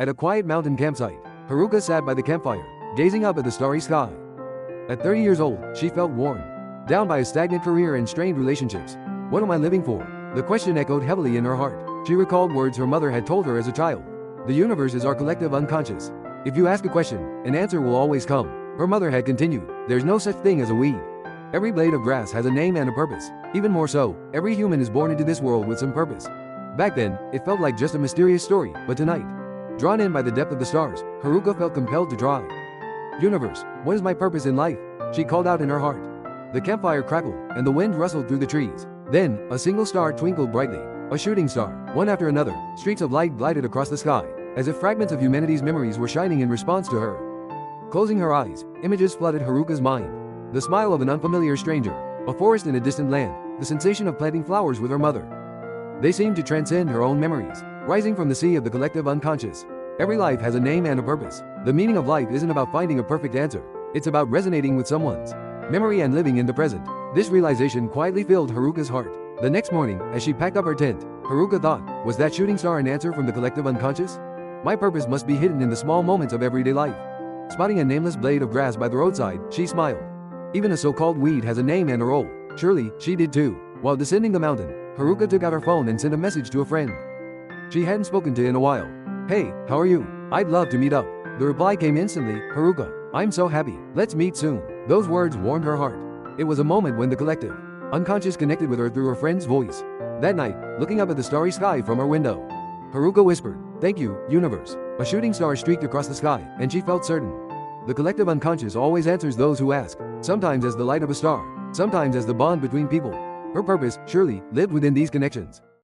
At a quiet mountain campsite, Haruka sat by the campfire, gazing up at the starry sky. At 30 years old, she felt worn down by a stagnant career and strained relationships. What am I living for? The question echoed heavily in her heart. She recalled words her mother had told her as a child. The universe is our collective unconscious. If you ask a question, an answer will always come. Her mother had continued, there's no such thing as a weed. Every blade of grass has a name and a purpose. Even more so, every human is born into this world with some purpose. Back then, it felt like just a mysterious story, but tonight, drawn in by the depth of the stars, Haruka felt compelled to try. Universe, what is my purpose in life? She called out in her heart. The campfire crackled, and the wind rustled through the trees. Then, a single star twinkled brightly. A shooting star, one after another, streaks of light glided across the sky, as if fragments of humanity's memories were shining in response to her. Closing her eyes, images flooded Haruka's mind. The smile of an unfamiliar stranger, a forest in a distant land, the sensation of planting flowers with her mother. They seemed to transcend her own memories, rising from the sea of the collective unconscious. Every life has a name and a purpose. The meaning of life isn't about finding a perfect answer. It's about resonating with someone's memory and living in the present. This realization quietly filled Haruka's heart. The next morning, as she packed up her tent, Haruka thought, was that shooting star an answer from the collective unconscious? My purpose must be hidden in the small moments of everyday life. Spotting a nameless blade of grass by the roadside, she smiled. Even a so-called weed has a name and a role. Surely, she did too. While descending the mountain, Haruka took out her phone and sent a message to a friend she hadn't spoken to in a while. Hey, how are you? I'd love to meet up. The reply came instantly, Haruka, I'm so happy. Let's meet soon. Those words warmed her heart. It was a moment when the collective unconscious connected with her through her friend's voice. That night, looking up at the starry sky from her window, Haruka whispered, thank you, universe. A shooting star streaked across the sky, and she felt certain. The collective unconscious always answers those who ask, sometimes as the light of a star, sometimes as the bond between people. Her purpose, surely, lived within these connections.